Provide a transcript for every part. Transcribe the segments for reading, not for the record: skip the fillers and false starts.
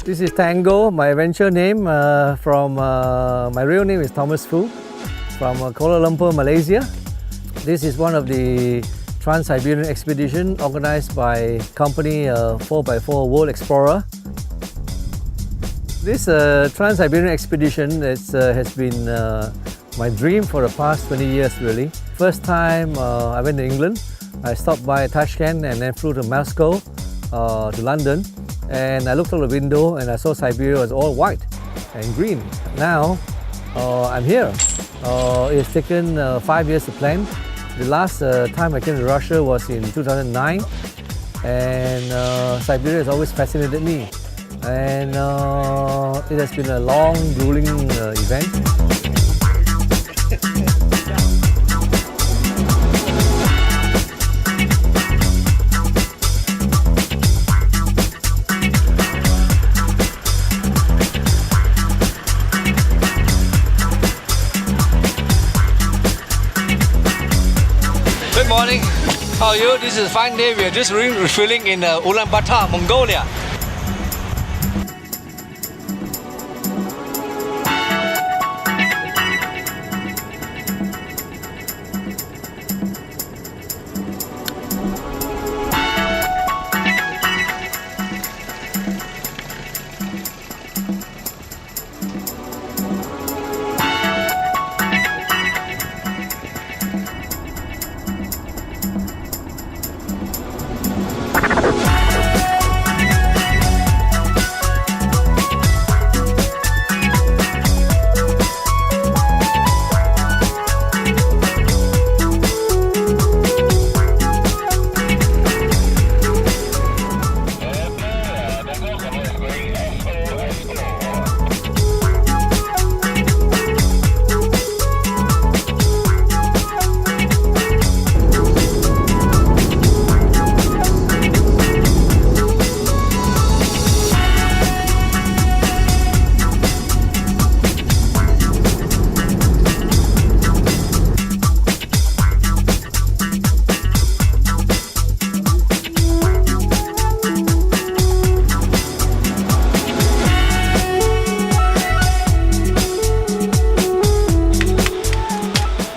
This is Tango, my adventure name. My real name is Thomas Fu, from Kuala Lumpur, Malaysia. This is one of the Trans-Siberian expedition organized by company 4x4 World Explorer. This Trans-Siberian expedition has been my dream for the past 20 years really. First time I went to England, I stopped by Tashkent and then flew to Moscow, to London, and I looked out the window and I saw Siberia was all white and green. Now I'm here. It's taken 5 years to plan. The last time I came to Russia was in 2009, and Siberia has always fascinated me. And it has been a long, grueling event. Good morning. How are you? This is a fine day. We are just refueling in Ulaanbaatar, Mongolia.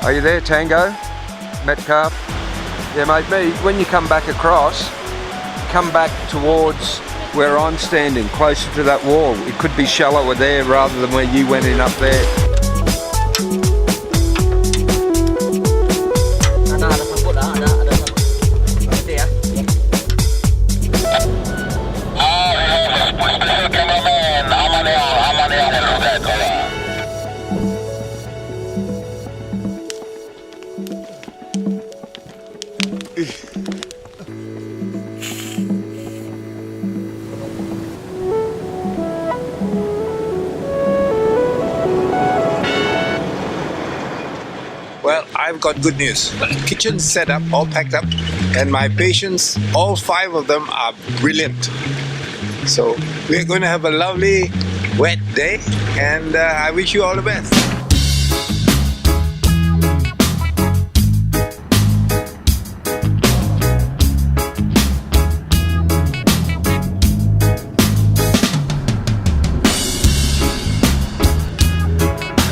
Are you there, Tango? Metcalf? Yeah, mate, when you come back across, come back towards where I'm standing, closer to that wall. It could be shallower there rather than where you went in up there. Well, I've got good news. Kitchen set up, all packed up, and my patients, all 5 of them are brilliant. So we're going to have a lovely wet day, and I wish you all the best.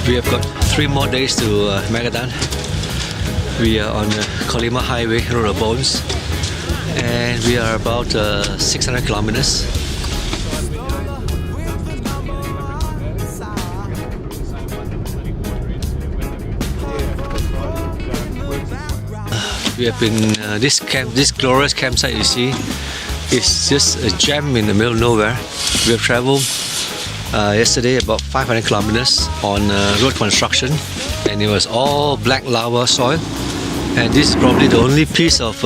We have got 3 more days to Magadan. We are on the Kolyma Highway, Road of Bones, and we are about 600 kilometers. We have been this glorious campsite you see is just a gem in the middle of nowhere. We have traveled yesterday about 500 kilometers on road construction, and it was all black lava soil, and this is probably the only piece of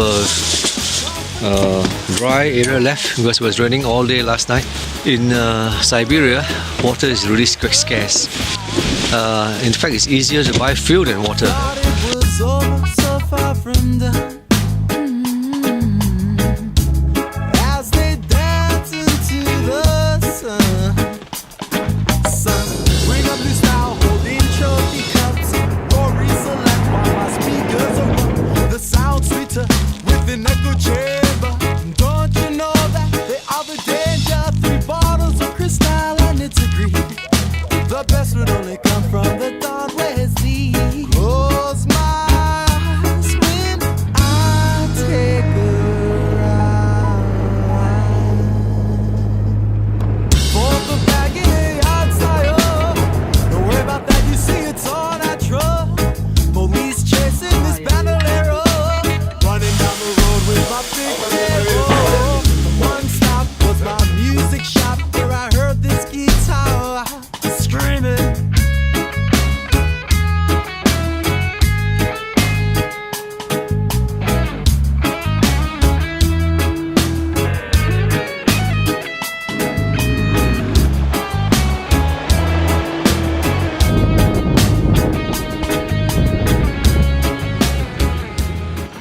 dry area left because it was raining all day last night. In Siberia, water is really scarce. In fact, it's easier to buy fuel than water. Don't you know that the other danger, 3 bottles of crystal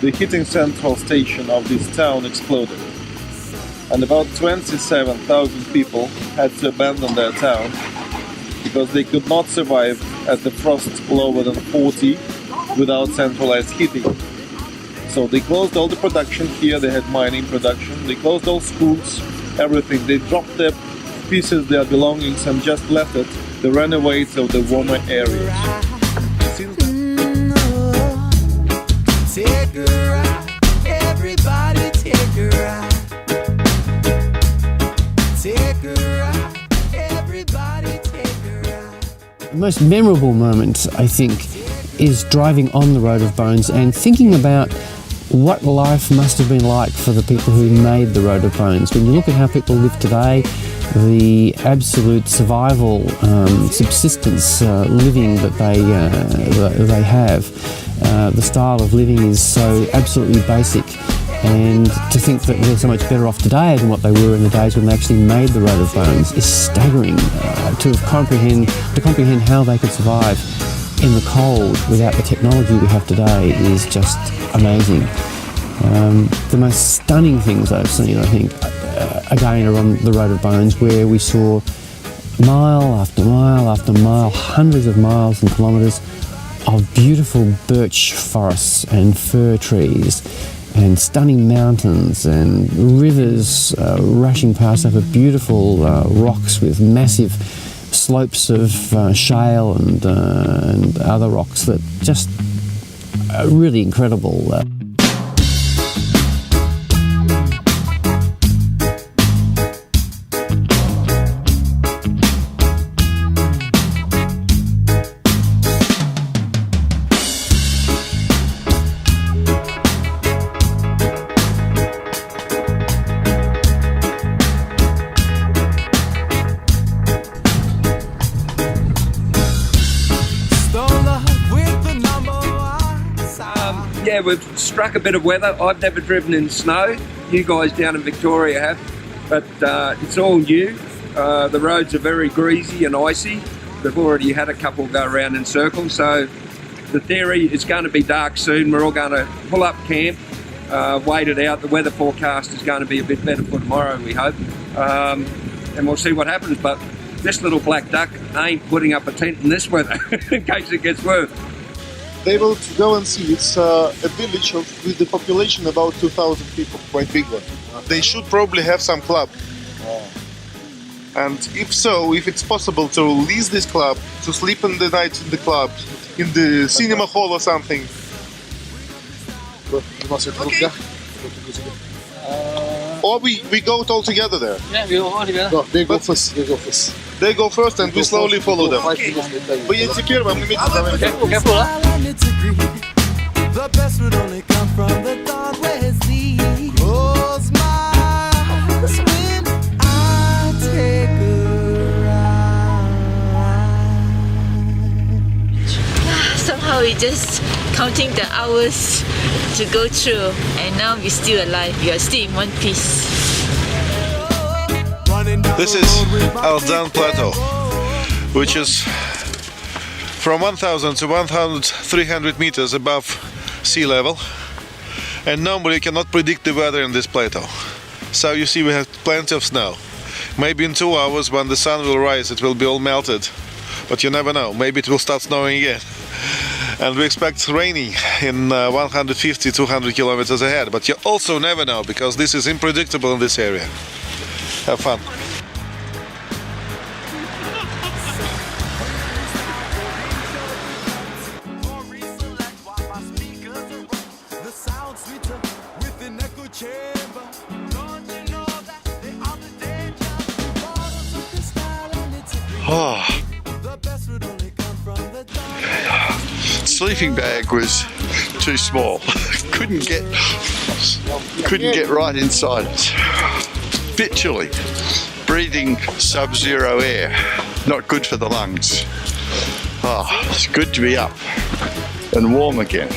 the heating central station of this town exploded. And about 27,000 people had to abandon their town because they could not survive at the frost lower than 40 without centralized heating. So they closed all the production here, they had mining production, they closed all schools, everything. They dropped their pieces, their belongings, and just left it. They ran away to the warmer areas. Take a ride, everybody take a ride. Take a ride, everybody take a ride. The most memorable moment, I think, is driving on the Road of Bones and thinking about what life must have been like for the people who made the Road of Bones. When you look at how people live today, the absolute survival, subsistence living that they have, the style of living is so absolutely basic. And to think that they're so much better off today than what they were in the days when they actually made the Road of Bones is staggering. To comprehend how they could survive in the cold without the technology we have today is just amazing. The most stunning things I've seen, I think, again are on the Road of Bones, where we saw mile after mile after mile, hundreds of miles and kilometres of beautiful birch forests and fir trees and stunning mountains and rivers rushing past over beautiful rocks with massive slopes of shale and other rocks that just are really incredible. Yeah, we've struck a bit of weather. I've never driven in snow. You guys down in Victoria have, but it's all new. The roads are very greasy and icy. They've already had a couple go around in circles, so the theory is going to be dark soon. We're all going to pull up camp, wait it out. The weather forecast is going to be a bit better for tomorrow, we hope, and we'll see what happens. But this little black duck ain't putting up a tent in this weather in case it gets worse. They will go and see. It's a village with the population about 2,000 people, quite big one. They should probably have some club. And if so, if it's possible to lease this club, to sleep in the night in the club, in the cinema hall or something. Okay. Or we go all together there. Yeah, we go all together. No, they go first. They go first and we slowly follow them. Вы не теперь вам не Careful, huh? The best would only come from the dawn where his lead. Close my eyes when I take a ride. Somehow we just counting the hours to go through, and now we're still alive. We are still in one piece. This is Aldan Plateau, which is from 1,000 to 1,300 meters above sea level, and normally you cannot predict the weather in this plateau. So you see we have plenty of snow. Maybe in 2 hours when the sun will rise it will be all melted, but you never know, maybe it will start snowing again. And we expect raining in 150-200 kilometers ahead, but you also never know because this is unpredictable in this area. Have fun. Oh. Sleeping bag was too small. couldn't get right inside it. Bit chilly. Breathing sub-zero air. Not good for the lungs. Oh, it's good to be up and warm again.